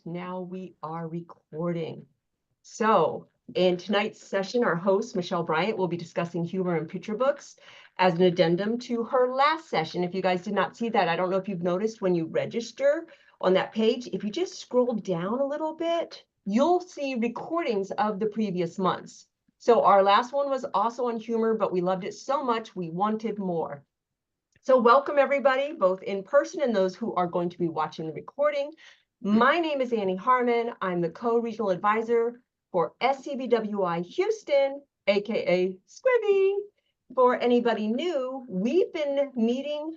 And now we are recording. So in tonight's session, our host, Michelle Bryant, will be discussing humor in picture books as an addendum to her last session. If you guys did not see that, I don't know if you've noticed when you register on that page, if you just scroll down a little bit, you'll see recordings of the previous months. So our last one was also on humor, but we loved it so much, we wanted more. So welcome everybody, both in person and those who are going to be watching the recording. My name is Annie Harmon. I'm the co-regional advisor for SCBWI Houston, aka Scribby. For anybody new, we've been meeting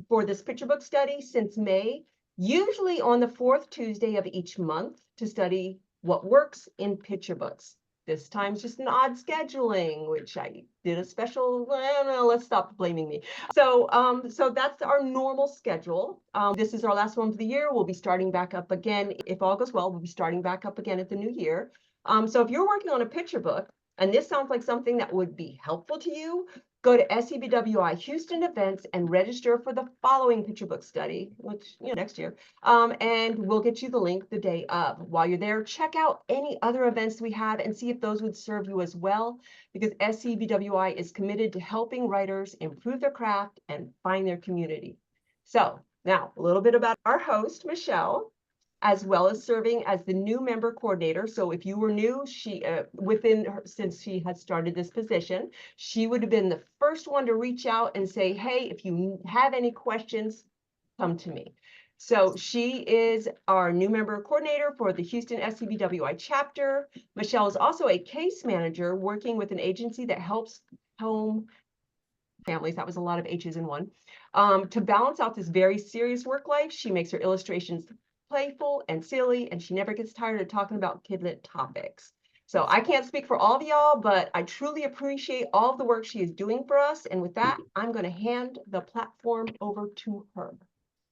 for this picture book study since May, usually on the fourth Tuesday of each month to study what works in picture books. This time's just an odd scheduling, which I did a special, I don't know, let's stop blaming me. So that's our normal schedule. This is our last one for the year. We'll be starting back up again. If all goes well, we'll be starting back up again at the new year. So if you're working on a picture book, and this sounds like something that would be helpful to you, go to SCBWI Houston events and register for the following picture book study, which, next year. And we'll get you the link the day of. While you're there, check out any other events we have and see if those would serve you as well, because SCBWI is committed to helping writers improve their craft and find their community. So now a little bit about our host, Michelle, as well as serving as the new member coordinator. So if you were new, since she has started this position, she would have been the first one to reach out and say, hey, if you have any questions, come to me. So she is our new member coordinator for the Houston SCBWI chapter. Michelle is also a case manager working with an agency that helps home families, that was a lot of H's in one. To balance out this very serious work life, she makes her illustrations playful and silly, and she never gets tired of talking about kidlit topics. So I can't speak for all of y'all, but I truly appreciate all of the work she is doing for us. And with that, I'm going to hand the platform over to her.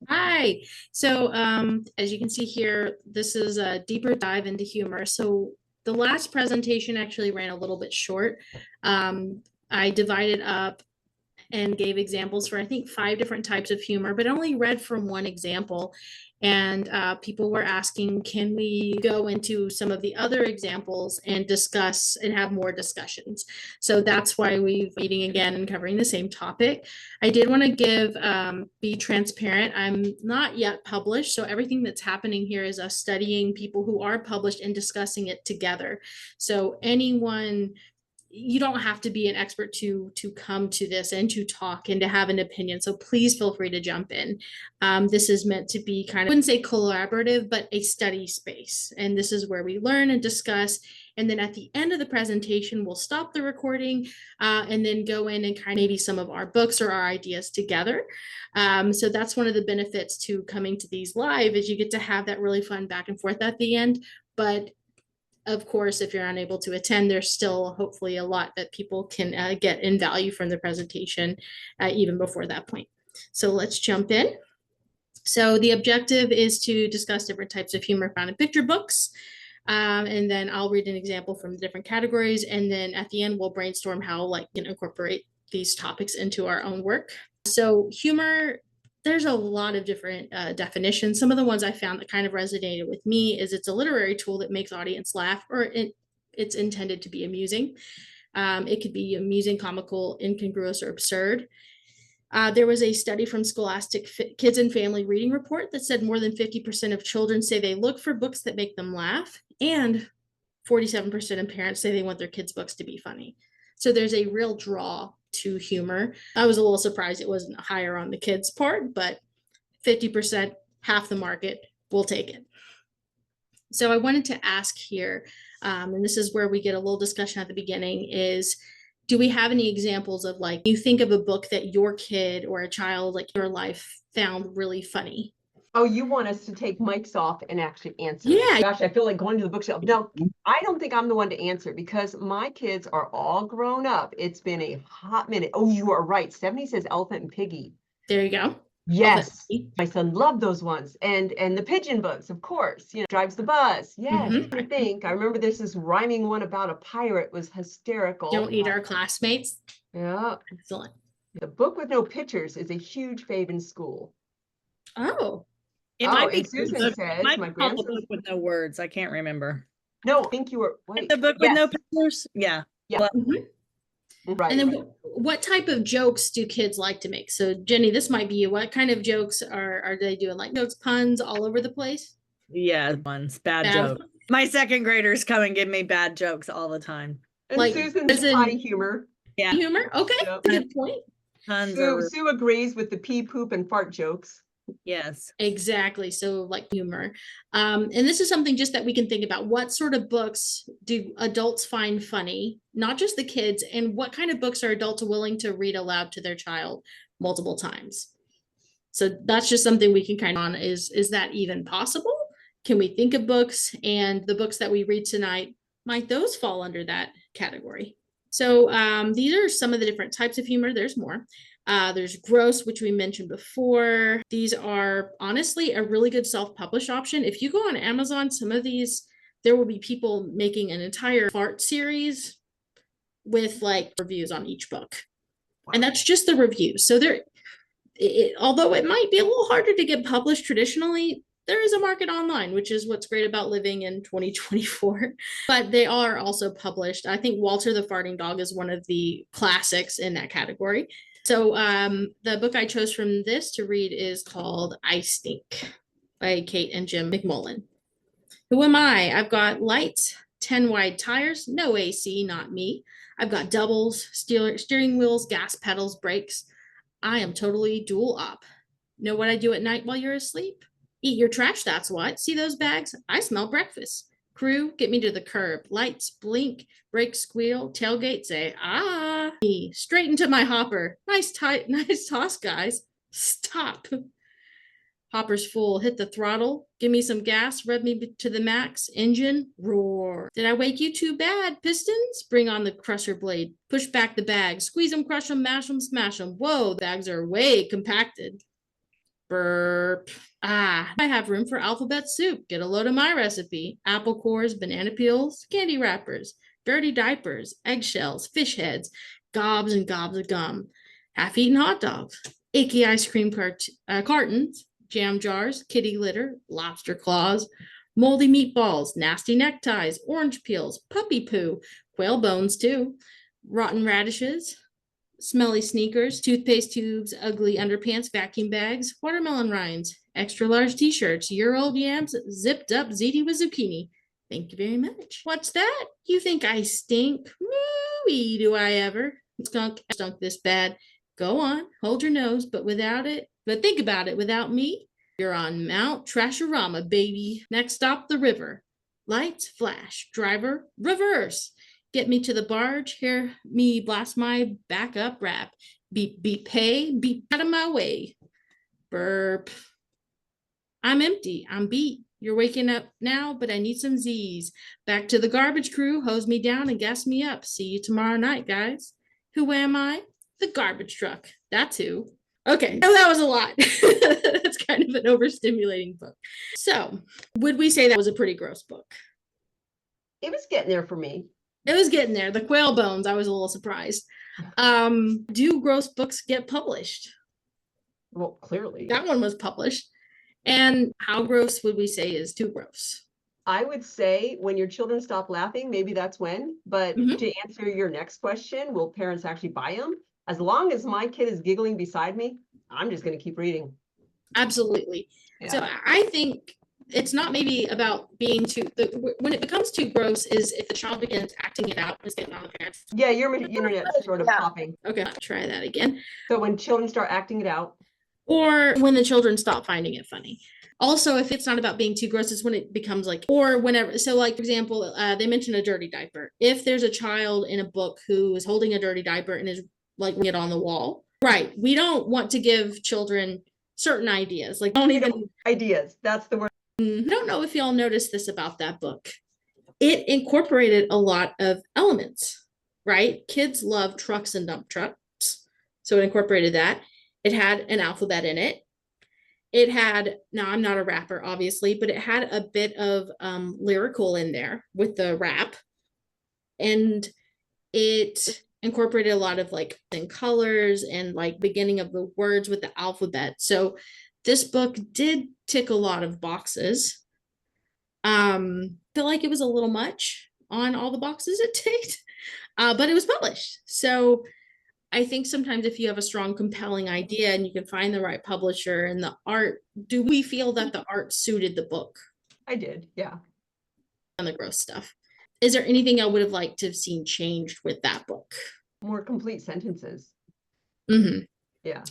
Hi. So as you can see here, this is a deeper dive into humor. So the last presentation actually ran a little bit short. I divided up and gave examples for, I think, 5 different types of humor, but only read from one example. And people were asking, can we go into some of the other examples and discuss and have more discussions? So that's why we're meeting again and covering the same topic. I did want to be transparent. I'm not yet published. So everything that's happening here is us studying people who are published and discussing it together. So anyone, you don't have to be an expert to come to this and to talk and to have an opinion. So please feel free to jump in. This is meant to be kind of, I wouldn't say collaborative, but a study space. And this is where we learn and discuss. And then at the end of the presentation, we'll stop the recording and then go in and kind of maybe some of our books or our ideas together. So that's one of the benefits to coming to these live, is you get to have that really fun back and forth at the end. But of course, if you're unable to attend, there's still hopefully a lot that people can get in value from the presentation even before that point. So let's jump in. So the objective is to discuss different types of humor found in picture books. And then I'll read an example from the different categories. And then at the end, we'll brainstorm how we can incorporate these topics into our own work. So humor, there's a lot of different definitions. Some of the ones I found that kind of resonated with me is it's a literary tool that makes audience laugh, or it's intended to be amusing. It could be amusing, comical, incongruous, or absurd. There was a study from Scholastic Kids and Family Reading Report that said more than 50% of children say they look for books that make them laugh, and 47% of parents say they want their kids' books to be funny. So there's a real draw to humor. I was a little surprised it wasn't higher on the kids' part, but 50%, half the market, will take it. So I wanted to ask here, and this is where we get a little discussion at the beginning, is do we have any examples of you think of a book that your kid or a child your life found really funny? Oh, you want us to take mics off and actually answer? Yeah. Gosh, I feel like going to the bookshelf. No, I don't think I'm the one to answer because my kids are all grown up. It's been a hot minute. Oh, you are right. Stephanie says Elephant and Piggy. There you go. Yes, my son loved those ones. And the pigeon books, of course, drives the bus. Yes, I remember there's this rhyming one about a pirate, was hysterical. Don't Eat Our Classmates. Yeah. Excellent. The Book with No Pictures is a huge fave in school. Oh. It Oh, might be and Susan called says, might my be called the grandson, book with no words. I can't remember. no, I think you were, wait, The book with no yes, pictures? Yeah. Yeah. Well, Mhm. right. And then what type of jokes do kids like to make? So Jenny, this might be you. What kind of jokes are they doing? Like jokes, puns all over the place? yeah, bad Bad. joke. My second graders come and give me bad jokes all the time. And Like, Susan's as in- potty humor. Yeah, Humor? Okay, Yep. that's a good point. tons Sue, are Sue agrees with the pee, poop, and fart jokes. yes. Exactly. So like humor. And this is something just that we can think about. What sort of books do adults find funny? Not just the kids, and what kind of books are adults willing to read aloud to their child multiple times? So that's just something we can kind of on is that even possible? Can we think of books, and the books that we read tonight, might those fall under that category? So these are some of the different types of humor. There's more. There's gross, which we mentioned before. These are honestly a really good self-published option. If you go on Amazon, some of these, there will be people making an entire fart series with like reviews on each book. And that's just the review. So although it might be a little harder to get published traditionally, there is a market online, which is what's great about living in 2024. But they are also published. I think Walter the Farting Dog is one of the classics in that category. So the book I chose from this to read is called I Stink by Kate and Jim McMullen. Who am I? I've got lights, 10 wide tires, no AC, not me. I've got doubles, steering wheels, gas pedals, brakes. I am totally dual op. Know what I do at night while you're asleep? Eat your trash, that's what. See those bags? I smell breakfast. Crew, get me to the curb. Lights, blink, brakes squeal, tailgate say, ah. Me, straight into my hopper. Nice toss, guys. Stop. Hopper's full, hit the throttle, give me some gas, rev me to the max, engine, roar. Did I wake you too bad? Pistons, bring on the crusher blade, push back the bags, squeeze them, crush them, mash them, smash them. Whoa, the bags are way compacted. Burp. Ah, I have room for alphabet soup. Get a load of my recipe. Apple cores, banana peels, candy wrappers, dirty diapers, eggshells, fish heads, gobs and gobs of gum, half-eaten hot dogs, icky ice cream cartons, jam jars, kitty litter, lobster claws, moldy meatballs, nasty neckties, orange peels, puppy poo, whale bones too, rotten radishes, smelly sneakers, toothpaste tubes, ugly underpants, vacuum bags, watermelon rinds, extra large t-shirts, year-old yams, zipped up ziti with zucchini. Thank you very much. What's that? You think I stink? Mooey, do I ever? Stunk this bad. Go on, hold your nose, but think about it, without me, you're on Mount Trashorama, baby. Next stop, the river. Lights, flash, driver, reverse. Get me to the barge, hear me blast my backup rap. Beep, beep, hey, beep out of my way. Burp. I'm empty, I'm beat. You're waking up now, but I need some Z's. Back to the garbage crew, hose me down and gas me up. See you tomorrow night, guys. Who am I? The garbage truck. That's who. Okay, so that was a lot. That's kind of an overstimulating book. So, would we say that was a pretty gross book? It was getting there for me. It was getting there. The quail bones, I was a little surprised. Do gross books get published? Well, clearly. That one was published. And how gross would we say is too gross? I would say when your children stop laughing, maybe that's when. But to answer your next question, will parents actually buy them? As long as my kid is giggling beside me, I'm just going to keep reading. Absolutely. Yeah. So I think it's not maybe about being when it becomes too gross is if the child begins acting it out, is getting on the parents. Yeah, your internet's sort of popping. Okay, I'll try that again. So when children start acting it out. Or when the children stop finding it funny. Also, if it's not about being too gross, it's when it becomes like, or whenever. So like, for example, they mentioned a dirty diaper. If there's a child in a book who is holding a dirty diaper and is like it on the wall, right? We don't want to give children certain ideas. Like Ideas. That's the word. I don't know if y'all noticed this about that book. It incorporated a lot of elements, right? Kids love trucks and dump trucks. So it incorporated that. It had an alphabet in it. It had, now I'm not a rapper, obviously, but it had a bit of lyrical in there with the rap. And it incorporated a lot of like in colors and like beginning of the words with the alphabet. So This book did tick a lot of boxes. Feel like it was a little much on all the boxes it ticked, but it was published. So I think sometimes if you have a strong, compelling idea and you can find the right publisher and the art, do we feel that the art suited the book I did, yeah. and the gross stuff? Is there anything I would have liked to have seen changed with that book? More complete sentences. Mhm. Yeah.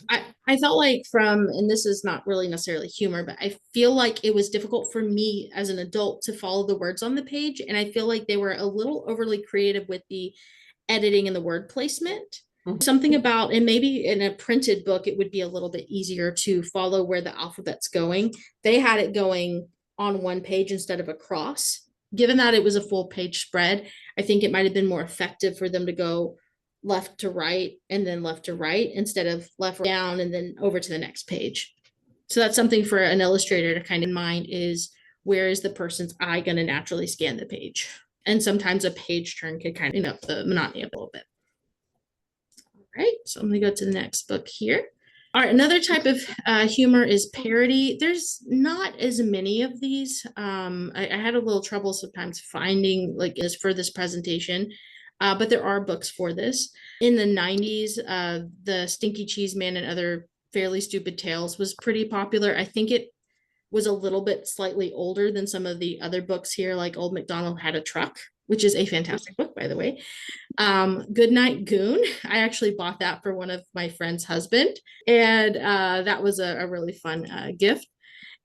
I felt like and this is not really necessarily humor, but I feel like it was difficult for me as an adult to follow the words on the page. And I feel like they were a little overly creative with the editing and the word placement. Mhm. Something about, and maybe in a printed book, it would be a little bit easier to follow where the alphabet's going. They had it going on one page instead of across. Given that it was a full page spread, I think it might have been more effective for them to go left to right and then left to right instead of left down and then over to the next page. So that's something for an illustrator to kind of mind is where is the person's eye going to naturally scan the page? And sometimes a page turn could kind of up the monotony a little bit. All right, so I'm going to go to the next book here. All right, another type of humor is parody. There's not as many of these. I had a little trouble sometimes finding like this for this presentation. But there are books for this. In the 90s, the Stinky Cheese Man and Other Fairly Stupid Tales was pretty popular. I think it was a little bit slightly older than some of the other books here, like Old MacDonald Had a Truck, which is a fantastic book, by the way. Goodnight Goon. I actually bought that for one of my friend's husband, and that was a really fun gift.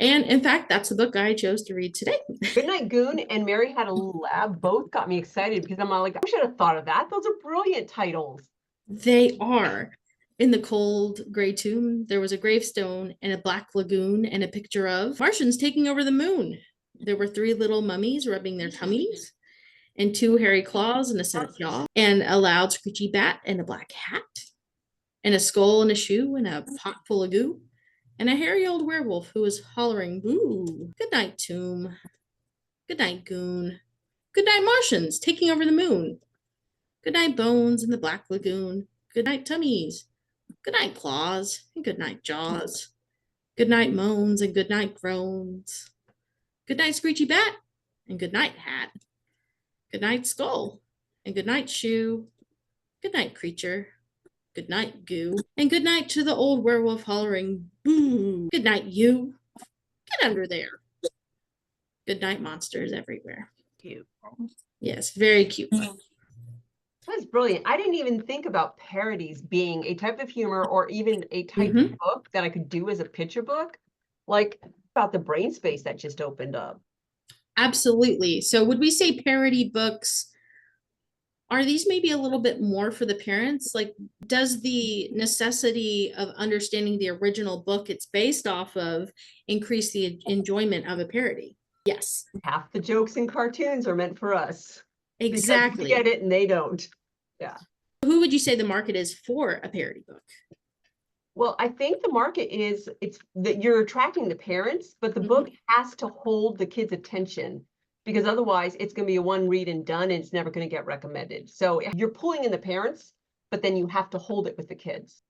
And in fact, that's the book I chose to read today. Goodnight Goon and Mary Had a Lab both got me excited because I'm like, I should have thought of that. Those are brilliant titles. They are. In the cold gray tomb, there was a gravestone and a black lagoon and a picture of Martians taking over the moon. There were 3 little mummies rubbing their tummies, and 2 hairy claws and a set of jaws, and a loud screechy bat and a black hat, and a skull and a shoe and a pot full of goo, and a hairy old werewolf who was hollering boo. Good night, tomb. Good night, goon. Good night, Martians taking over the moon. Good night, bones in the black lagoon. Good night, tummies. Good night, claws, and good night, jaws. Good night, moans, and good night, groans. Good night, screechy bat, and good night, hat. Good night, skull, and good night, shoe. Good night, creature. Good night, goo. And good night to the old werewolf hollering boo. Good night, you. Get under there. Good night, monsters everywhere. Cute. Yes, very cute. That's brilliant. I didn't even think about parodies being a type of humor or even a type of book that I could do as a picture book. Like about the brain space that just opened up. Absolutely. So would we say parody books, are these maybe a little bit more for the parents? Like, does the necessity of understanding the original book it's based off of increase the enjoyment of a parody? Yes. Half the jokes in cartoons are meant for us. Exactly. We get it and they don't. Yeah. Who would you say the market is for a parody book? Well, I think the market is it's that you're attracting the parents, but the book has to hold the kids' attention because otherwise it's going to be a one read and done and it's never going to get recommended. So you're pulling in the parents, but then you have to hold it with the kids.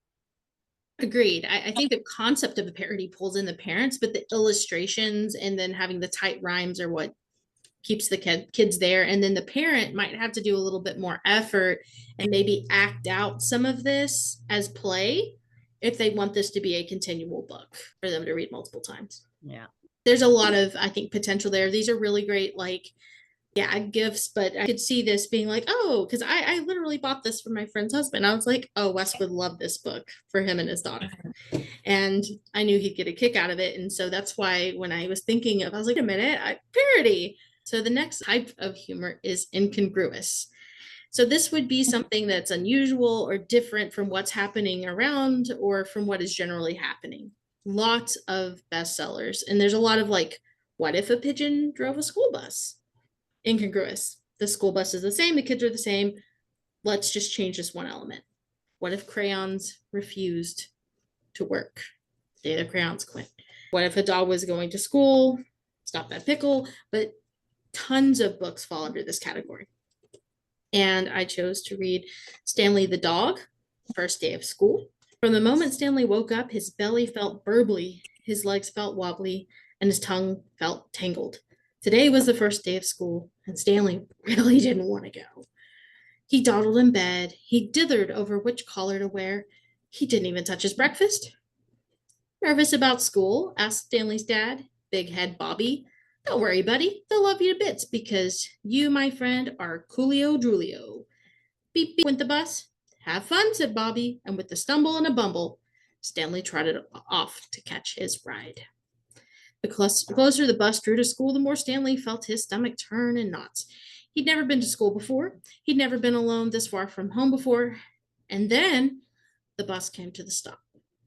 Agreed. I think the concept of a parody pulls in the parents, but the illustrations and then having the tight rhymes are what keeps the kids there. And then the parent might have to do a little bit more effort and maybe act out some of this as play if they want this to be a continual book for them to read multiple times. Yeah. There's a lot of, I think, potential there. These are really great, like, yeah, gifts, but I could see this being like, oh, because I literally bought this for my friend's husband. I was like, oh, Wes would love this book for him and his daughter. And I knew he'd get a kick out of it. And so that's why when I was thinking of, I was like, a minute, parody. So the next type of humor is incongruous. So this would be something that's unusual or different from what's happening around or from what is generally happening. Lots of bestsellers. And there's a lot of like, what if a pigeon drove a school bus? Incongruous. The school bus is the same, the kids are the same. Let's just change this one element. What if crayons refused to work? Day the crayons quit. What if a dog was going to school? Stop that pickle. But tons of books fall under this category. And I chose to read Stanley the Dog, First Day of School. From the moment Stanley woke up, his belly felt burbly His legs felt wobbly and his tongue felt tangled. Today was the first day of school, and Stanley really didn't want to go. He dawdled in bed. He dithered over which collar to wear. He didn't even touch his breakfast. Nervous about school? Asked Stanley's dad, Big Head Bobby. Don't worry, buddy. They'll love you to bits because you, my friend, are Coolio Drulio. Beep beep went the bus. Have fun, said Bobby, and with a stumble and a bumble, Stanley trotted off to catch his ride. The closer the bus drew to school, the more Stanley felt his stomach turn in knots. He'd never been to school before. He'd never been alone this far from home before. And then the bus came to the stop.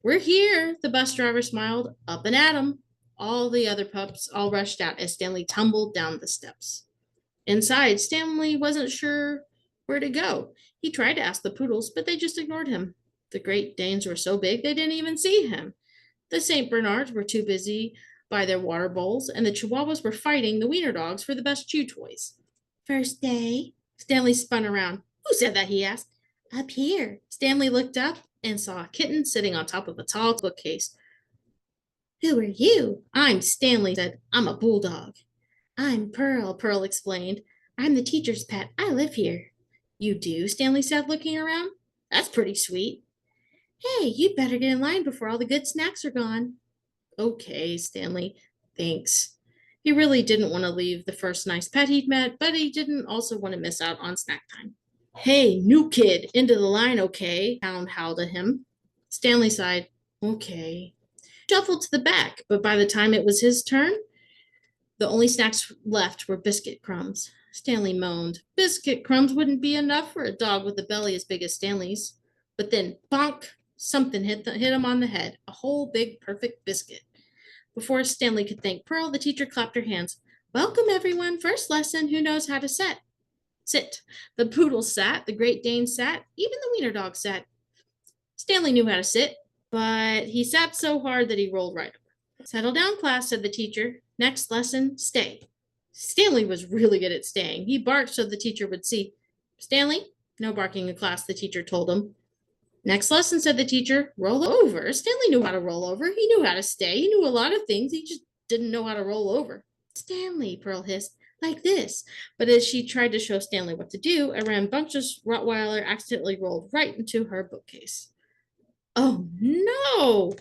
We're here, the bus driver smiled. Up and at 'em. All the other pups all rushed out as Stanley tumbled down the steps. Inside, Stanley wasn't sure where to go. He tried to ask the poodles, but they just ignored him. The Great Danes were so big they didn't even see him. The St. Bernards were too busy by their water bowls, and the Chihuahuas were fighting the wiener dogs for the best chew toys. First day? Stanley spun around. Who said that? He asked. Up here. Stanley looked up and saw a kitten sitting on top of a tall bookcase. Who are you? I'm Stanley said. I'm a bulldog. I'm Pearl, Pearl explained. I'm the teacher's pet. I live here. You do? Stanley said, looking around. That's pretty sweet. Hey, you'd better get in line before all the good snacks are gone. Okay, Stanley. Thanks. He really didn't want to leave the first nice pet he'd met, but he didn't also want to miss out on snack time. Hey, new kid, into the line, okay? Hound howled at him. Stanley sighed. Okay. Shuffled to the back, but by the time it was his turn, the only snacks left were biscuit crumbs. Stanley moaned. Biscuit crumbs wouldn't be enough for a dog with a belly as big as Stanley's. But then, bonk, something hit him on the head. A whole big perfect biscuit. Before Stanley could thank Pearl, the teacher clapped her hands. Welcome, everyone. First lesson, who knows how to sit? Sit. The poodle sat, the Great Dane sat, even the wiener dog sat. Stanley knew how to sit, but he sat so hard that he rolled right over. Settle down, class, said the teacher. Next lesson, stay. Stanley was really good at staying. He barked so the teacher would see. Stanley, no barking in class, the teacher told him. Next lesson, said the teacher, roll over. Stanley knew how to roll over. He knew how to stay. He knew a lot of things. He just didn't know how to roll over. Stanley, Pearl hissed, like this. But as she tried to show Stanley what to do, a rambunctious Rottweiler accidentally rolled right into her bookcase. Oh, no!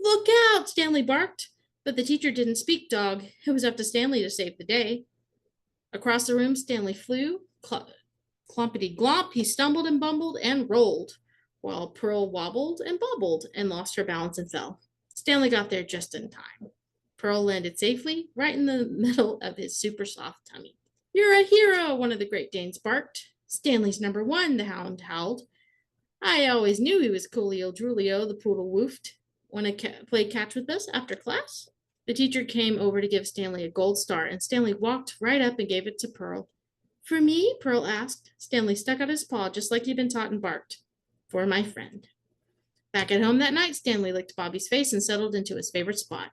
Look out, Stanley barked. But the teacher didn't speak dog. It was up to Stanley to save the day. Across the room, Stanley flew. Clompity glomp, he stumbled and bumbled and rolled, while Pearl wobbled and bobbled and lost her balance and fell. Stanley got there just in time. Pearl landed safely right in the middle of his super soft tummy. You're a hero, one of the Great Danes barked. Stanley's number one, the hound howled. I always knew he was Coolio Drulio, the poodle woofed. Want to play catch with us after class? The teacher came over to give Stanley a gold star, and Stanley walked right up and gave it to Pearl. For me? Pearl asked. Stanley stuck out his paw just like he'd been taught and barked. For my friend. Back at home that night, Stanley licked Bobby's face and settled into his favorite spot.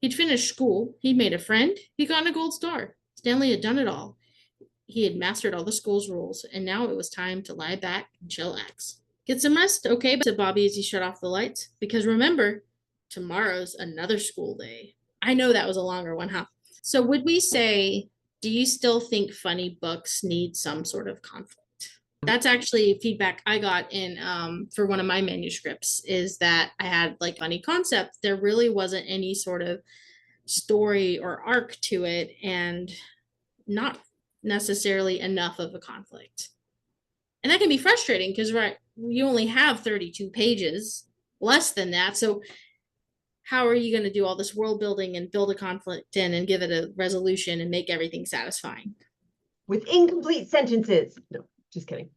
He'd finished school. He'd made a friend. He'd gotten a gold star. Stanley had done it all. He had mastered all the school's rules, and now it was time to lie back and chillax. Get some rest, okay? Said Bobby as he shut off the lights. Because remember, tomorrow's another school day. I know that was a longer one, huh? So would we say, do you still think funny books need some sort of conflict? That's actually feedback I got in for one of my manuscripts, is that I had like funny concept. There really wasn't any sort of story or arc to it, and not necessarily enough of a conflict. And that can be frustrating because, right, you only have 32 pages, less than that. So how are you going to do all this world building and build a conflict in and give it a resolution and make everything satisfying? With incomplete sentences. No, just kidding.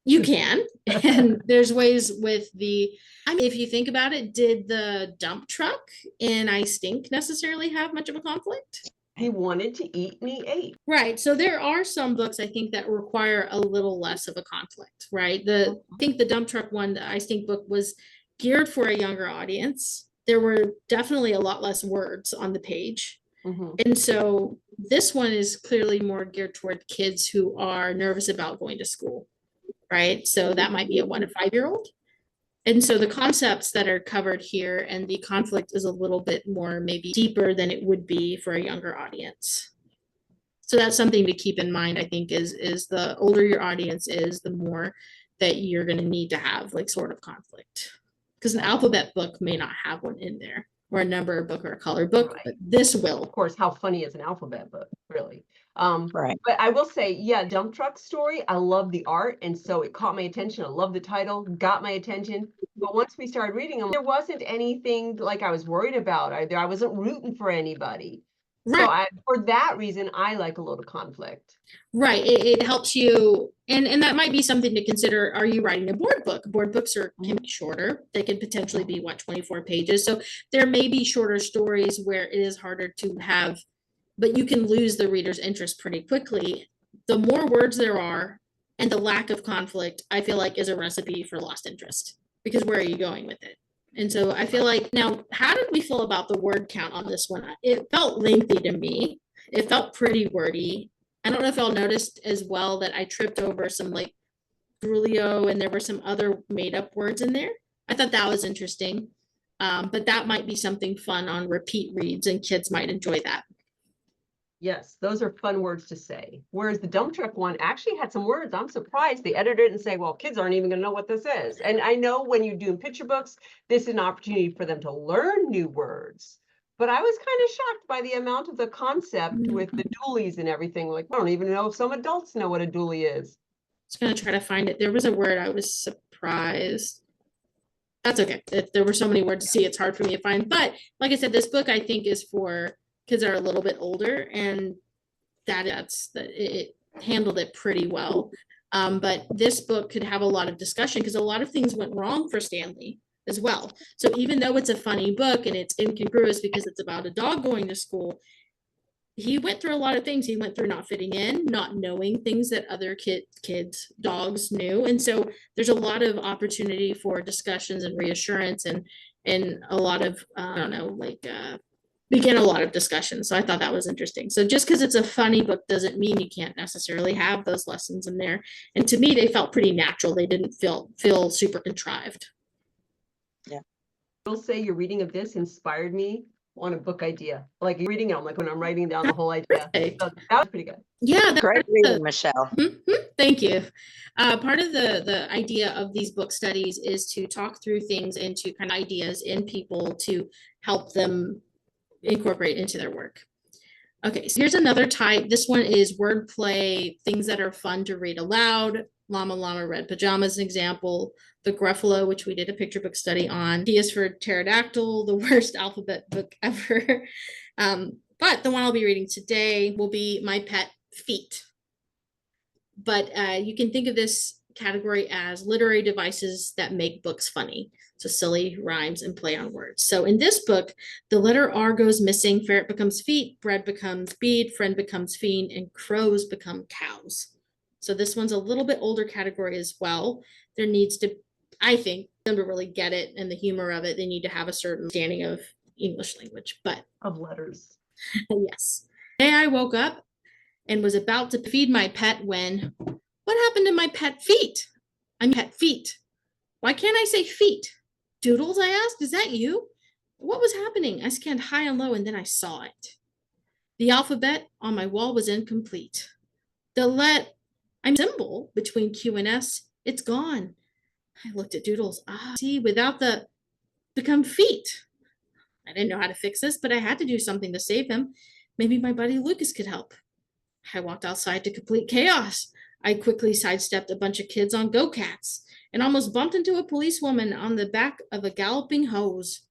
You can. And there's ways with if you think about it, did the dump truck in I Stink necessarily have much of a conflict? He wanted to eat and he ate. Right. So there are some books I think that require a little less of a conflict, right? I think the dump truck one, the I Stink book, was geared for a younger audience. There were definitely a lot less words on the page. Mm-hmm. And so this one is clearly more geared toward kids who are nervous about going to school, right? So that might be a 1 to 5 year old. And so the concepts that are covered here and the conflict is a little bit more maybe deeper than it would be for a younger audience. So that's something to keep in mind, I think, is the older your audience is, the more that you're going to need to have like sort of conflict. Because an alphabet book may not have one in there, or a number book or a color book, Right. but this will. Of course, how funny is an alphabet book, really? Right. But I will say, yeah, Dump Truck Story, I love the art, and so it caught my attention. I love the title, got my attention. But once we started reading them, there wasn't anything like I was worried about either. I wasn't rooting for anybody. So Right. for that reason, I like a little conflict. Right. It helps you, and that might be something to consider. Are you writing a board book? Board books can be shorter. They can potentially be 24 pages. So there may be shorter stories where it is harder to have, but you can lose the reader's interest pretty quickly. The more words there are and the lack of conflict, I feel like is a recipe for lost interest, because where are you going with it? And so I feel like, now, how did we feel about the word count on this one? It felt lengthy to me. It felt pretty wordy. I don't know if y'all noticed as well that I tripped over some like Drulio, and there were some other made up words in there. I thought that was interesting. But that might be something fun on repeat reads, and kids might enjoy that. Yes, those are fun words to say. Whereas the dump truck one actually had some words. I'm surprised they edited it and say, well, kids aren't even going to know what this is. And I know when you do picture books, this is an opportunity for them to learn new words. But I was kind of shocked by the amount of the concept with the dualies and everything. Like, I don't even know if some adults know what a dually is. Just gonna try to find it. There was a word I was surprised. That's okay. If there were so many words to see, it's hard for me to find. But like I said, this book I think is for kids that are a little bit older, and it handled it pretty well. But this book could have a lot of discussion because a lot of things went wrong for Stanley as well. So even though it's a funny book and it's incongruous because it's about a dog going to school, he went through a lot of things. He went through not fitting in, not knowing things that other kids, dogs knew. And so there's a lot of opportunity for discussions and reassurance and a lot of, I don't know, like begin a lot of discussion. So I thought that was interesting. So just because it's a funny book doesn't mean you can't necessarily have those lessons in there. And to me, they felt pretty natural. They didn't feel super contrived. I will say your reading of this inspired me on a book idea. Like reading it, I'm like when I'm writing down the whole idea. So that was pretty good. Yeah, Great reading, Michelle. Thank you. Part of the idea of these book studies is to talk through things and to kind of ideas in people to help them incorporate into their work. Okay, so here's another type. This one is wordplay, things that are fun to read aloud. Llama Llama Red Pajamas, an example. The Gruffalo, which we did a picture book study on. T is for Pterodactyl, the worst alphabet book ever. But the one I'll be reading today will be My Pet Feet. But you can think of this category as literary devices that make books funny. So silly rhymes and play on words. So in this book, the letter R goes missing, ferret becomes feet, bread becomes bead, friend becomes fiend, and crows become cows. So this one's a little bit older category as well. There needs to, I think, them to really get it and the humor of it, they need to have a certain understanding of English language, but of letters. Yes. Today I woke up and was about to feed my pet when, what happened to my pet feet? I'm pet feet. Why can't I say feet? Doodles, I asked, is that you? What was happening? I scanned high and low and then I saw it. The alphabet on my wall was incomplete. I'm symbol between Q and S, it's gone. I looked at Doodles. See, without the become feet. I didn't know how to fix this, but I had to do something to save him. Maybe my buddy Lucas could help. I walked outside to complete chaos. I quickly sidestepped a bunch of kids on go-cats and almost bumped into a policewoman on the back of a galloping hose.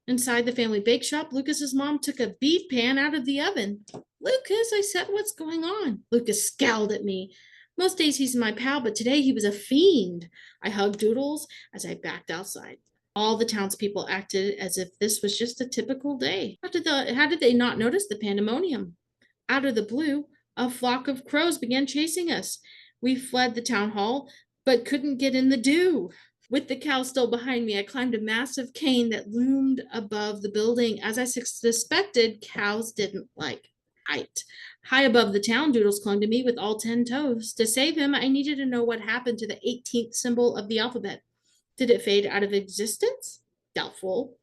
Inside the family bake shop, Lucas's mom took a beef pan out of the oven. Lucas, I said, what's going on? Lucas scowled at me. Most days he's my pal, but today he was a fiend. I hugged Doodles as I backed outside. All the townspeople acted as if this was just a typical day. How did they not notice the pandemonium? Out of the blue, a flock of crows began chasing us. We fled the town hall, but couldn't get in the dew. With the cow still behind me, I climbed a massive cane that loomed above the building. As I suspected, cows didn't like height. High above the town, Doodles clung to me with all 10 toes. To save him, I needed to know what happened to the 18th symbol of the alphabet. Did it fade out of existence? Doubtful.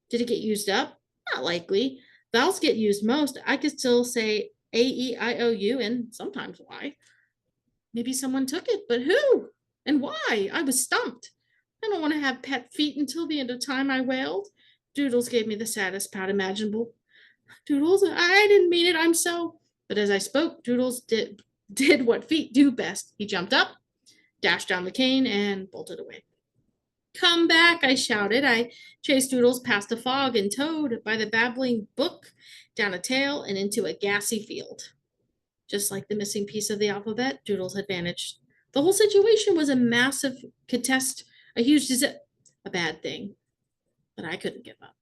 Did it get used up? Not likely. Vowels get used most. I could still say A, E, I, O, U, and sometimes Y. Maybe someone took it, but who? And why? I was stumped. I don't want to have pet feet until the end of time, I wailed. Doodles gave me the saddest pout imaginable. Doodles, I didn't mean it, I'm so. But as I spoke, Doodles did what feet do best. He jumped up, dashed down the cane, and bolted away. Come back, I shouted. I chased Doodles past a fog and towed by the babbling brook, down a tail, and into a gassy field. Just like the missing piece of the alphabet, Doodles had vanished. The whole situation was a massive contest, a huge a bad thing. But I couldn't give up.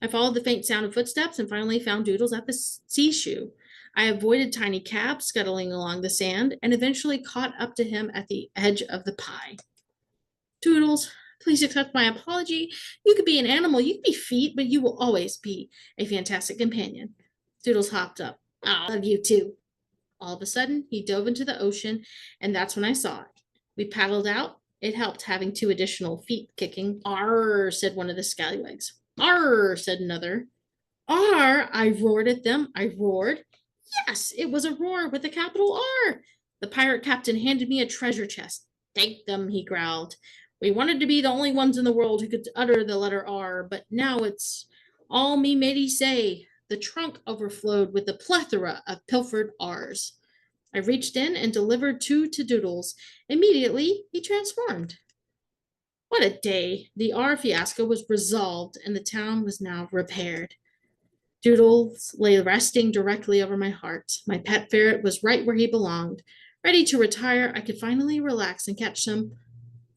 I followed the faint sound of footsteps and finally found Doodles at the seashore. I avoided tiny cabs scuttling along the sand and eventually caught up to him at the edge of the pie. Doodles, please accept my apology. You could be an animal, you could be feet, but you will always be a fantastic companion. Doodles hopped up. I love you too. All of a sudden, he dove into the ocean, and that's when I saw it. We paddled out. It helped having 2 additional feet kicking. Arr, said one of the scallywags. Arr, said another. Arr, I roared at them. I roared. Yes, it was a roar with a capital R. The pirate captain handed me a treasure chest. Take them, he growled. We wanted to be the only ones in the world who could utter the letter R, but now it's all me matey say. The trunk overflowed with a plethora of pilfered R's. I reached in and delivered 2 to Doodles. Immediately, he transformed. What a day. The R fiasco was resolved, and the town was now repaired. Doodles lay resting directly over my heart. My pet ferret was right where he belonged. Ready to retire, I could finally relax and catch some.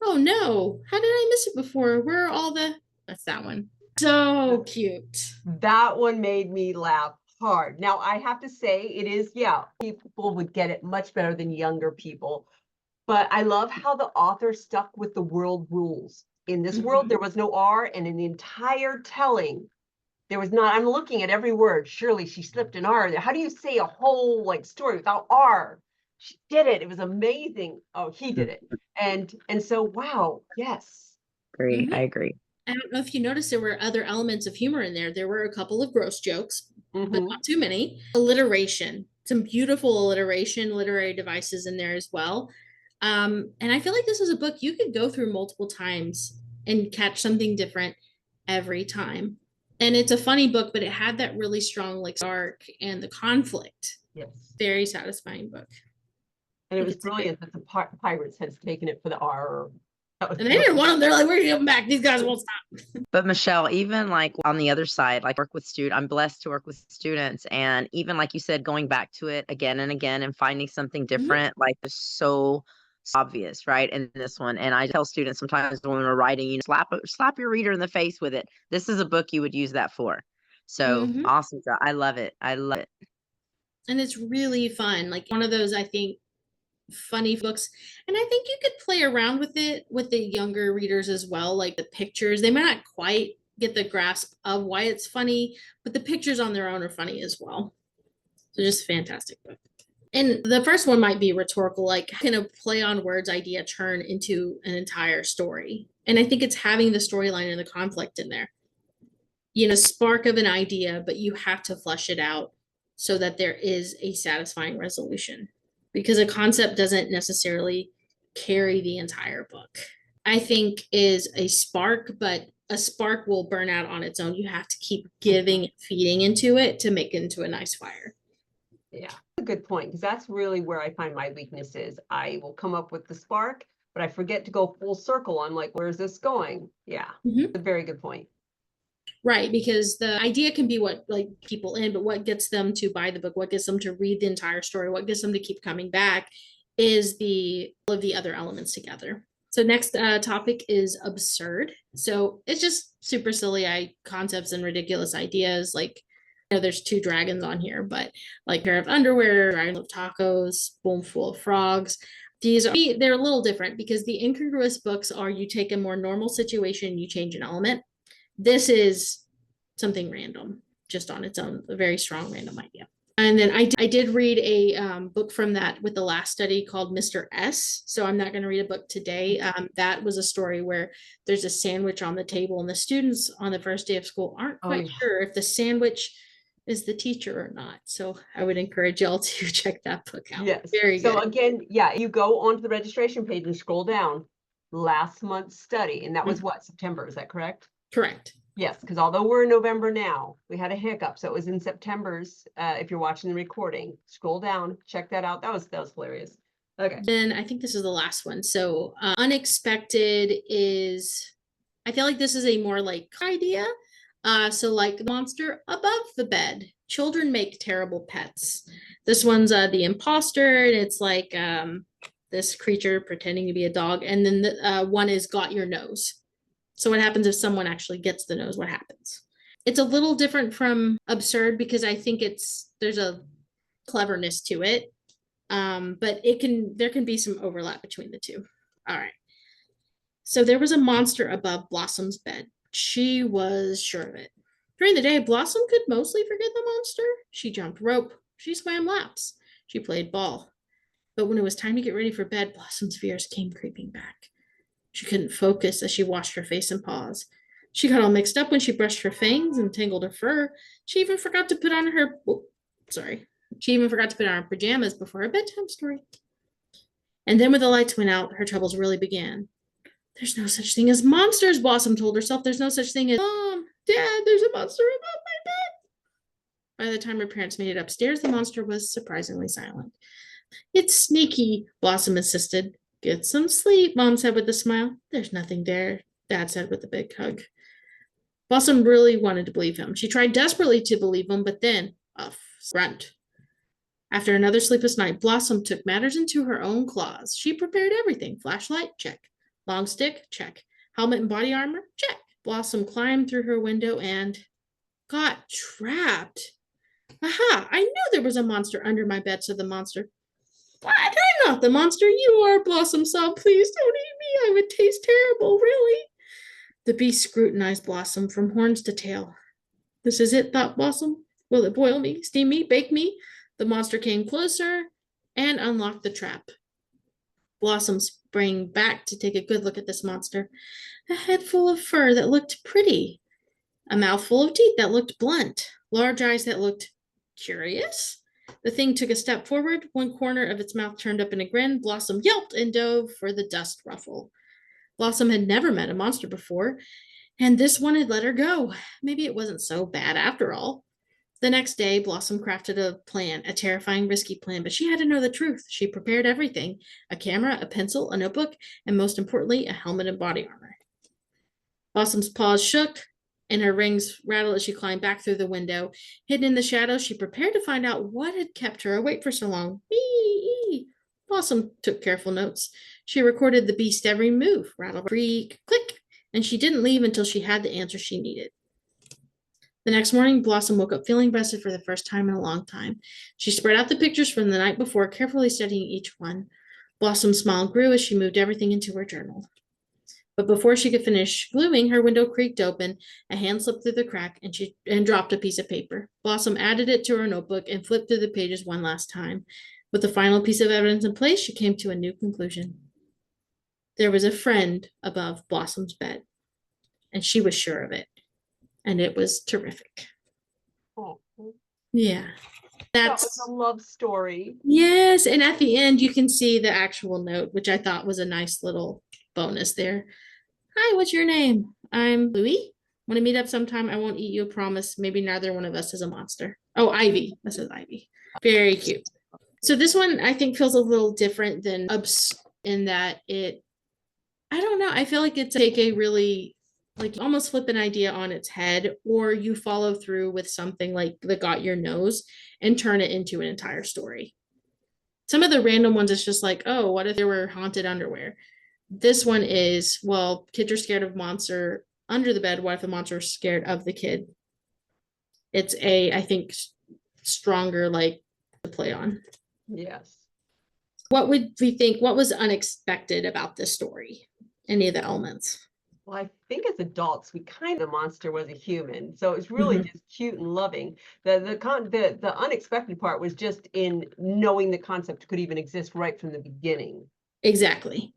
Oh no, how did I miss it before? Where are all the. That's that one. So cute. That one made me laugh hard. Now, I have to say, it is, yeah, people would get it much better than younger people. But I love how the author stuck with the world rules. In this world, there was no R, and in the entire telling, there was not. I'm looking at every word. Surely she slipped an R there. How do you say a whole like story without R? She did it. It was amazing. Oh, he did it. And so, wow, yes. Agree. I agree. I don't know if you noticed there were other elements of humor in there. There were a couple of gross jokes, but not too many. Alliteration, some beautiful alliteration, literary devices in there as well. And I feel like this is a book you could go through multiple times and catch something different every time. And it's a funny book, but it had that really strong like arc and the conflict. Yes. Very satisfying book. And it was brilliant that the pirates had taken it for the R. And they didn't want them. They're like, we're gonna give them back. These guys won't stop. But Michelle, even like on the other side, like work with students, I'm blessed to work with students. And even like you said, going back to it again and again and finding something different, like is so obvious, right? In this one. And I tell students sometimes when we're writing, you know, slap your reader in the face with it. This is a book you would use that for. So awesome job. I love it. I love it. And it's really fun. Like one of those, I think, funny books. And I think you could play around with it with the younger readers as well. Like the pictures, they might not quite get the grasp of why it's funny, but the pictures on their own are funny as well. So just a fantastic book. And the first one might be rhetorical, like can a play on words idea turn into an entire story? And I think it's having the storyline and the conflict in there. You know, spark of an idea, but you have to flesh it out so that there is a satisfying resolution. Because a concept doesn't necessarily carry the entire book. I think is a spark, but a spark will burn out on its own. You have to keep feeding into it to make it into a nice fire. Yeah, a good point, because that's really where I find my weakness is. I will come up with the spark, but I forget to go full circle. I'm like, where's this going? Yeah, a very good point. Right, because the idea can be what like people in, but what gets them to buy the book, what gets them to read the entire story, what gets them to keep coming back is all of the other elements together. So next topic is absurd. So it's just super silly concepts and ridiculous ideas. Like, you know, there's 2 dragons on here, but like pair of underwear, dragon of tacos, spoonful of frogs. They're a little different because the incongruous books are you take a more normal situation, you change an element. This is something random, just on its own, a very strong random idea. And then I did read a book from that with the last study called Mr. S. So I'm not going to read a book today. That was a story where there's a sandwich on the table, and the students on the first day of school aren't Oh, quite yeah. sure if the sandwich is the teacher or not. So I would encourage y'all to check that book out. Yes. Very So good. again, yeah, you go onto the registration page and scroll down. Last month's study, and that was what, September, is that correct? Correct. Yes, because although we're in November now, we had a hiccup, so it was in September's. If you're watching the recording, scroll down, check that out. That was hilarious. Okay. Then I think this is the last one. So unexpected is, I feel like this is a more like idea. So like monster above the bed. Children make terrible pets. This one's the imposter, and it's like this creature pretending to be a dog. And then the one is got your nose. So what happens if someone actually gets the nose? What happens? It's a little different from absurd because I think there's a cleverness to it. But there can be some overlap between the two. All right. So there was a monster above Blossom's bed. She was sure of it. During the day, Blossom could mostly forget the monster. She jumped rope. She swam laps. She played ball. But when it was time to get ready for bed, Blossom's fears came creeping back. She couldn't focus as she washed her face and paws. She got all mixed up when she brushed her fangs and tangled her fur. She even forgot to put on her pajamas before her bedtime story. And then when the lights went out, her troubles really began. There's no such thing as monsters, Blossom told herself. There's no such thing as, Mom, Dad, there's a monster above my bed. By the time her parents made it upstairs, the monster was surprisingly silent. It's sneaky, Blossom insisted. Get some sleep, Mom said with a smile. There's nothing there, Dad said with a big hug. Blossom really wanted to believe him. She tried desperately to believe him, but then a grunt. After another sleepless night, Blossom took matters into her own claws. She prepared everything. Flashlight, check. Long stick, check. Helmet and body armor, check. Blossom climbed through her window and got trapped. Aha! I knew there was a monster under my bed, said the monster. But I'm not the monster. You are, Blossom sobbed. Please don't eat me. I would taste terrible, really. The beast scrutinized Blossom from horns to tail. This is it, thought Blossom. Will it boil me, steam me, bake me? The monster came closer and unlocked the trap. Blossom sprang back to take a good look at this monster. A head full of fur that looked pretty. A mouth full of teeth that looked blunt. Large eyes that looked curious. The thing took a step forward. One corner of its mouth turned up in a grin. Blossom yelped and dove for the dust ruffle. Blossom had never met a monster before, and this one had let her go. Maybe it wasn't so bad after all. The next day, Blossom crafted a plan, a terrifying, risky plan, but she had to know the truth. She prepared everything: a camera, a pencil, a notebook, and most importantly, a helmet and body armor. Blossom's paws shook and her rings rattled as she climbed back through the window. Hidden in the shadows, she prepared to find out what had kept her awake for so long. Wee! Blossom took careful notes. She recorded the beast's every move, rattle, creak, click, and she didn't leave until she had the answer she needed. The next morning, Blossom woke up feeling rested for the first time in a long time. She spread out the pictures from the night before, carefully studying each one. Blossom's smile grew as she moved everything into her journal. But before she could finish gluing, her window creaked open, a hand slipped through the crack, and dropped a piece of paper. Blossom added it to her notebook and flipped through the pages one last time. With the final piece of evidence in place, she came to a new conclusion. There was a friend above Blossom's bed, and she was sure of it. And it was terrific. Oh, Yeah. that was a love story. Yes, and at the end you can see the actual note, which I thought was a nice little bonus there. Hi, what's your name? I'm Louie. Want to meet up sometime? I won't eat you, a promise. Maybe neither one of us is a monster. Oh, Ivy. This is Ivy. Very cute. So this one I think feels a little different than in that I don't know. I feel like it's take a really like almost flip an idea on its head, or you follow through with something like the Got Your Nose and turn it into an entire story. Some of the random ones, it's just like, oh, what if there were haunted underwear? This one is, well, kids are scared of monster under the bed. What if the monster is scared of the kid? It's I think, stronger like to play on. Yes. What would we think? What was unexpected about this story? Any of the elements? Well, I think as adults, we kind of the monster was a human, so it's really Mhm. just cute and loving. The unexpected part was just in knowing the concept could even exist right from the beginning. Exactly.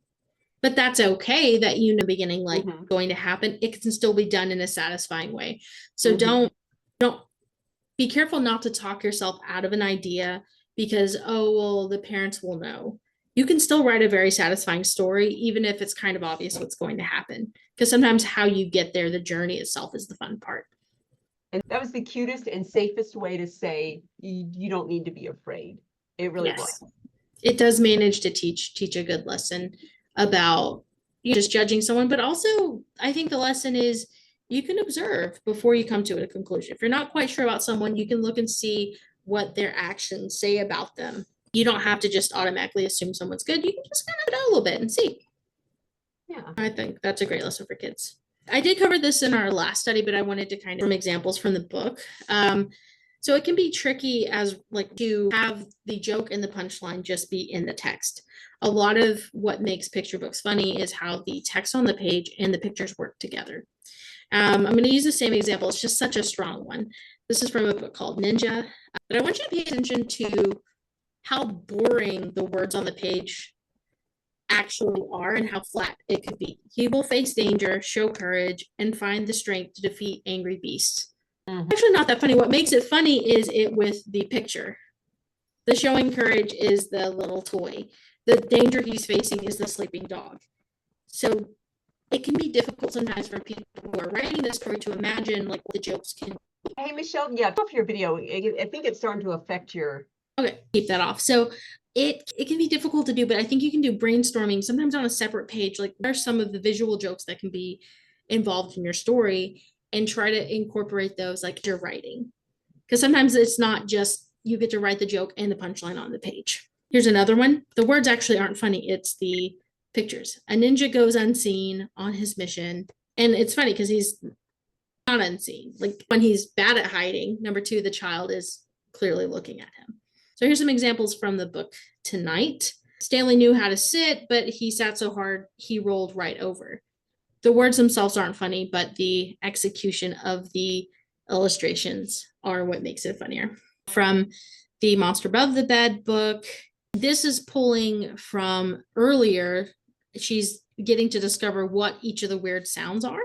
But that's okay that you know beginning like Mhm, going to happen. It can still be done in a satisfying way. So mhm. don't be careful not to talk yourself out of an idea because, oh, well, the parents will know. You can still write a very satisfying story, even if it's kind of obvious what's going to happen. Because sometimes how you get there, the journey itself is the fun part. And that was the cutest and safest way to say you don't need to be afraid. It really was. Yes. It does manage to teach a good lesson about just judging someone, but also I think the lesson is you can observe before you come to a conclusion. If you're not quite sure about someone, you can look and see what their actions say about them. You don't have to just automatically assume someone's good. You can just kind of know a little bit and see. Yeah. I think that's a great lesson for kids. I did cover this in our last study, but I wanted to kind of some examples from the book. So it can be tricky as like to have the joke and the punchline just be in the text. A lot of what makes picture books funny is how the text on the page and the pictures work together. I'm going to use the same example. It's just such a strong one. This is from a book called Ninja. But I want you to pay attention to how boring the words on the page actually are and how flat it could be. He will face danger, show courage, and find the strength to defeat angry beasts. Mhm. Actually, not that funny. What makes it funny is it with the picture. The showing courage is the little toy. The danger he's facing is the sleeping dog. So it can be difficult sometimes for people who are writing this story to imagine like the jokes can. Hey, Michelle, yeah, off your video. I think it's starting to affect your. Okay, keep that off. So it can be difficult to do, but I think you can do brainstorming sometimes on a separate page. Like what are some of the visual jokes that can be involved in your story and try to incorporate those like your writing. Because sometimes it's not just you get to write the joke and the punchline on the page. Here's another one. The words actually aren't funny, it's the pictures. A ninja goes unseen on his mission. And it's funny because he's not unseen. Like when he's bad at hiding, number two, the child is clearly looking at him. So here's some examples from the book Tonight. Stanley knew how to sit, but he sat so hard he rolled right over. The words themselves aren't funny, but the execution of the illustrations are what makes it funnier. From the Monster Above the Bed book, this is pulling from earlier. She's getting to discover what each of the weird sounds are.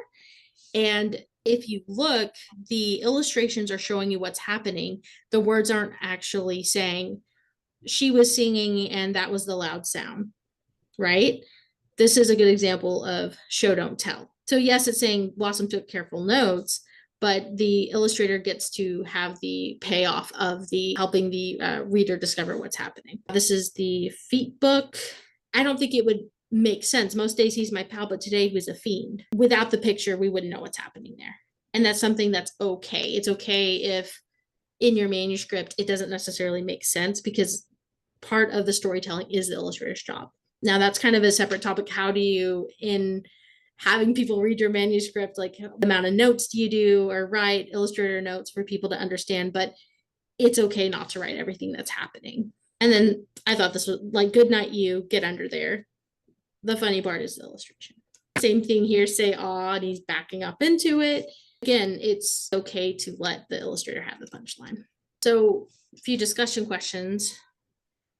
And if you look, the illustrations are showing you what's happening. The words aren't actually saying she was singing and that was the loud sound, right? This is a good example of show don't tell. So yes, it's saying Blossom took careful notes, but the illustrator gets to have the payoff of the helping the reader discover what's happening. This is the Feet book. I don't think it would make sense. Most days he's my pal, but today he was a fiend. Without the picture, we wouldn't know what's happening there. And that's something that's okay. It's okay if in your manuscript it doesn't necessarily make sense because part of the storytelling is the illustrator's job. Now that's kind of a separate topic. How do you, in having people read your manuscript, like the amount of notes do you do or write illustrator notes for people to understand? But it's okay not to write everything that's happening. And then I thought this was like, good night, you get under there. The funny part is the illustration. Same thing here, say aw, and he's backing up into it. Again, it's okay to let the illustrator have the punchline. So a few discussion questions.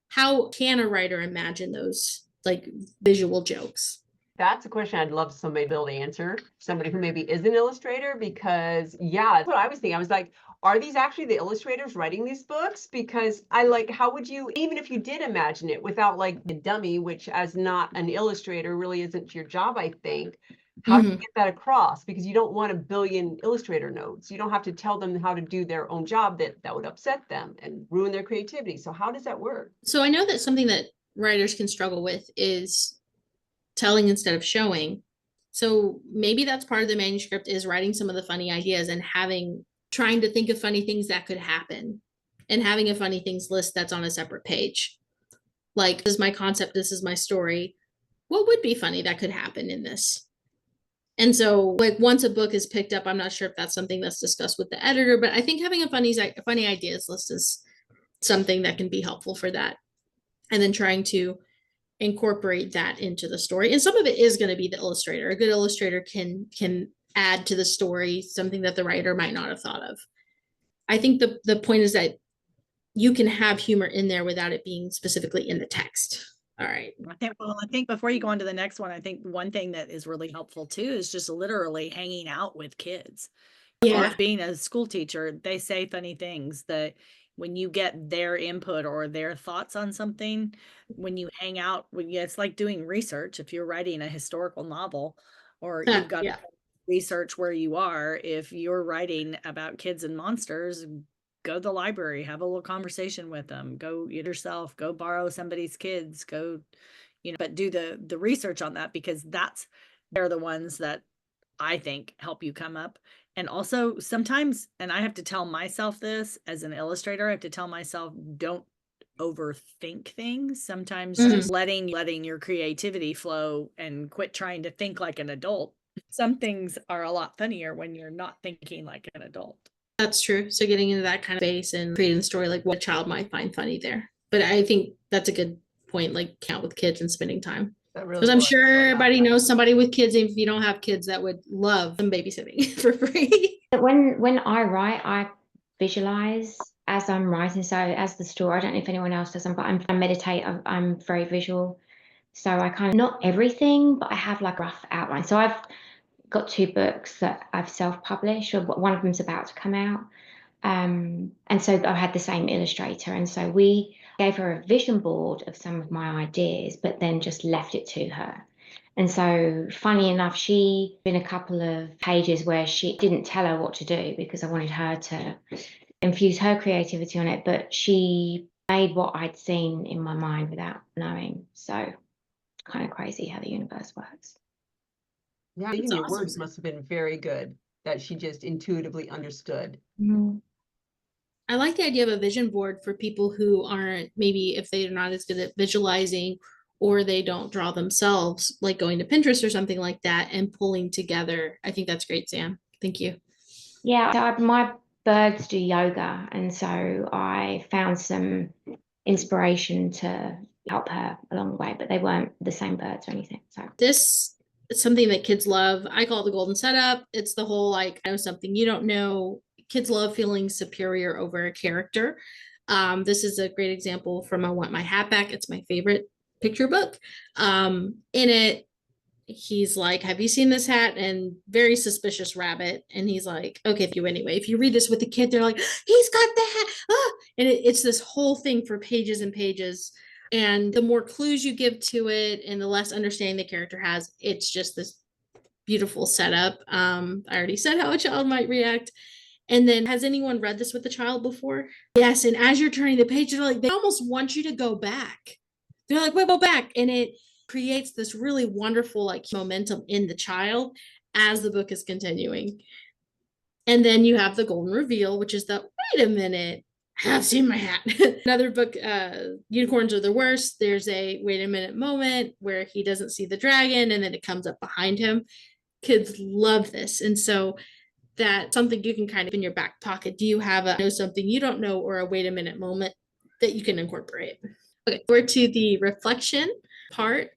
How can a writer imagine those like visual jokes? That's a question I'd love somebody to be able to answer, somebody who maybe is an illustrator, because yeah, that's what I was thinking. I was like, are these actually the illustrators writing these books? Because I like, how would you, even if you did imagine it without like the dummy, which as not an illustrator really isn't your job, I think. How do you get that across? Because you don't want a billion illustrator notes. You don't have to tell them how to do their own job that would upset them and ruin their creativity. So how does that work? So I know that something that writers can struggle with is telling instead of showing. So maybe that's part of the manuscript is writing some of the funny ideas and trying to think of funny things that could happen and having a funny things list that's on a separate page. Like, this is my concept, this is my story. What would be funny that could happen in this? And so like once a book is picked up, I'm not sure if that's something that's discussed with the editor, but I think having a funny ideas list is something that can be helpful for that. And then trying to incorporate that into the story. And some of it is going to be the illustrator. A good illustrator can add to the story something that the writer might not have thought of. I think the point is that you can have humor in there without it being specifically in the text. All right. I think before you go on to the next one, I think one thing that is really helpful too is just literally hanging out with kids. Yeah. Or being a school teacher, they say funny things that when you get their input or their thoughts on something, when you hang out, it's like doing research. If you're writing a historical novel or you've got Yeah. research where you are, if you're writing about kids and monsters, go to the library, have a little conversation with them, go yourself, go borrow somebody's kids, go, but do the research on that, because they're the ones that I think help you come up. And also sometimes, and I have to tell myself this as an illustrator, I have to tell myself, don't overthink things. Sometimes just letting your creativity flow and quit trying to think like an adult. Some things are a lot funnier when you're not thinking like an adult. That's true. So getting into that kind of space and creating a story like what a child might find funny there. But I think that's a good point, like count with kids and spending time. Because I'm sure everybody knows somebody with kids. And if you don't have kids, that would love some babysitting for free. When I write, I visualize as I'm writing. So as the story, I don't know if anyone else does, but I meditate. I'm very visual. So I kind of, not everything, but I have like a rough outline. So I've got 2 books that I've self-published, or one of them's about to come out. And so I had the same illustrator. And so we gave her a vision board of some of my ideas, but then just left it to her. And so funny enough, she in a couple of pages where she didn't tell her what to do because I wanted her to infuse her creativity on it, but she made what I'd seen in my mind without knowing. So kind of crazy how the universe works. Yeah, even your words must have been very good that she just intuitively understood. I like the idea of a vision board for people who aren't, maybe if they're not as good at visualizing or they don't draw themselves, like going to Pinterest or something like that and pulling together. I think that's great, Sam. Thank you. Yeah, so my birds do yoga, and so I found some inspiration to help her along the way, but they weren't the same birds or anything. So this is something that kids love. I call it the golden setup. It's the whole like, I know something you don't know. Kids love feeling superior over a character. This is a great example from I Want My Hat Back. It's my favorite picture book. In it, he's like, have you seen this hat? And very suspicious rabbit. And he's like, okay, if you anyway, if you read this with the kid, they're like, he's got the hat. Ah! And it's this whole thing for pages and pages. And the more clues you give to it and the less understanding the character has, it's just this beautiful setup. I already said how a child might react. And then, has anyone read this with a child before? Yes. And as you're turning the page, they're like, they almost want you to go back. They're like, wait, go back. And it creates this really wonderful like momentum in the child as the book is continuing. And then you have the golden reveal, which is the, wait a minute, I've seen my hat. Another book, Unicorns Are the Worst. There's a wait a minute moment where he doesn't see the dragon and then it comes up behind him. Kids love this. And so that's something you can kind of in your back pocket. Do you have a know something you don't know or a wait a minute moment that you can incorporate? Okay, we're to the reflection part.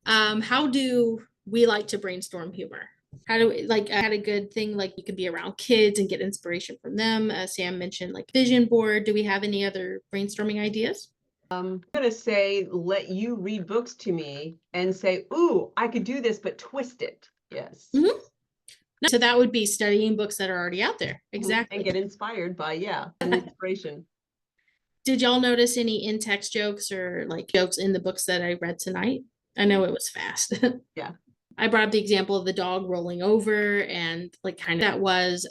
How do we like to brainstorm humor? How do we, like, I had a good thing, like you can be around kids and get inspiration from them. Sam mentioned like vision board. Do we have any other brainstorming ideas? I'm gonna say, let you read books to me and say, ooh, I could do this, but twist it. Yes. So that would be studying books that are already out there. Exactly. And get inspired by, an inspiration. Did y'all notice any in-text jokes or like jokes in the books that I read tonight? I know it was fast. Yeah. I brought up the example of the dog rolling over and like kind of that was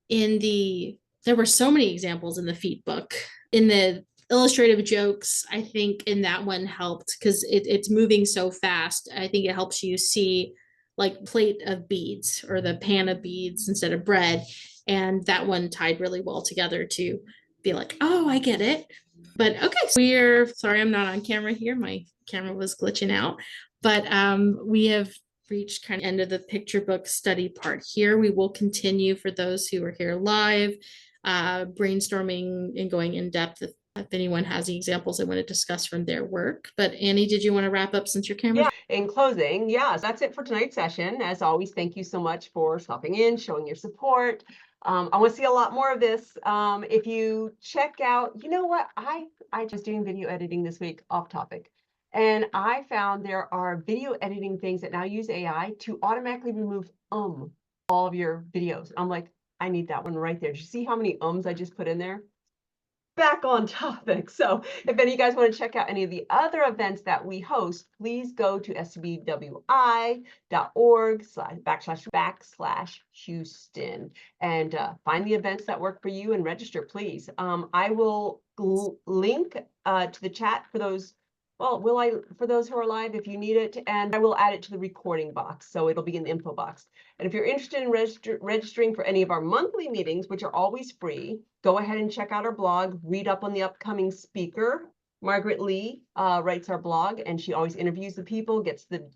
there were so many examples in the feet book. In the illustrative jokes, I think in that one helped because it's moving so fast. I think it helps you see like plate of beads or the pan of beads instead of bread. And that one tied really well together to be like, oh, I get it. But okay, so sorry, I'm not on camera here. My camera was glitching out, but we have reached kind of end of the picture book study part here. We will continue for those who are here live, brainstorming and going in depth if anyone has the examples they want to discuss from their work. But Annie, did you want to wrap up since your camera's Yeah, in closing, yes, that's it for tonight's session. As always, thank you so much for stopping in, showing your support. I want to see a lot more of this. If you check out, you know what, I just doing video editing this week, off topic. And I found there are video editing things that now use AI to automatically remove all of your videos. I'm like, I need that one right there. Did you see how many ums I just put in there? Back on topic. So if any of you guys want to check out any of the other events that we host, please go to sbwi.org/Houston and find the events that work for you and register, please. I will link to the chat for those. Well, for those who are live, if you need it, and I will add it to the recording box, so it'll be in the info box. And if you're interested in registering for any of our monthly meetings, which are always free, go ahead and check out our blog, read up on the upcoming speaker. Margaret Lee writes our blog, and she always interviews the people, gets the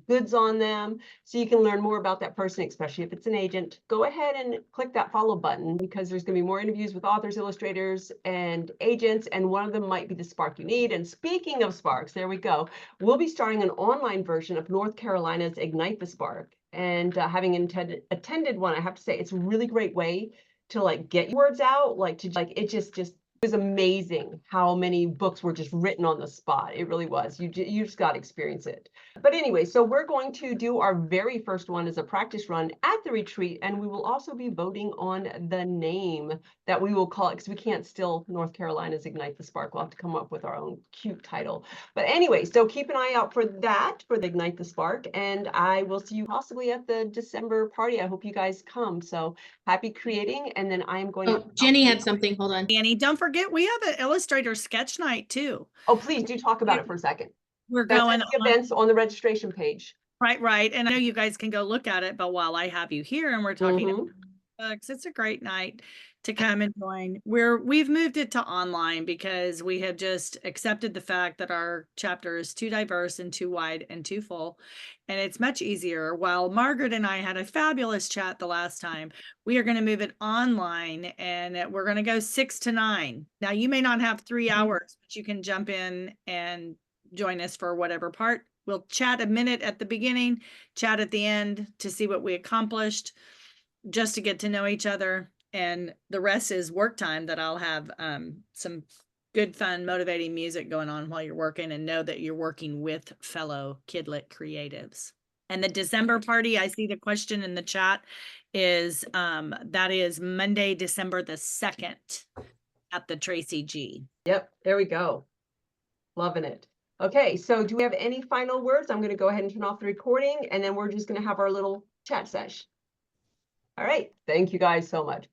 goods on them, so you can learn more about that person, especially if it's an agent. Go ahead and click that follow button, because there's going to be more interviews with authors, illustrators, and agents, and one of them might be the spark you need. And speaking of sparks, there we go. We'll be starting an online version of North Carolina's Ignite the Spark, and having attended one, I have to say it's a really great way to like get your words out, it just it was amazing how many books were just written on the spot. It really was. You just got to experience it. But anyway, so we're going to do our very first one as a practice run at the retreat, and we will also be voting on the name that we will call it, because we can't still North Carolina's Ignite the Spark. We'll have to come up with our own cute title. But anyway, so keep an eye out for that, for the Ignite the Spark, and I will see you possibly at the December party. I hope you guys come. So happy creating, and then I'm going Oh, Jenny had something. Hold on. Annie, don't forget, we have an illustrator sketch night too. Oh, please do talk about it for a second. We're That's going at the events on the registration page. right. And I know you guys can go look at it, but while I have you here and we're talking Mhm. about books, it's a great night to come and join. We've moved it to online because we have just accepted the fact that our chapter is too diverse and too wide and too full, and it's much easier. While Margaret and I had a fabulous chat the last time, we are going to move it online, and we're going to go 6 to 9. Now, you may not have 3 hours, but you can jump in and join us for whatever part. We'll chat a minute at the beginning, chat at the end to see what we accomplished, just to get to know each other. And the rest is work time that I'll have some good, fun, motivating music going on while you're working, and know that you're working with fellow Kidlit creatives. And the December party, I see the question in the chat, is that is Monday, December the 2nd at the Tracy G. Yep, there we go. Loving it. Okay, so do we have any final words? I'm going to go ahead and turn off the recording, and then we're just going to have our little chat sesh. All right, thank you guys so much.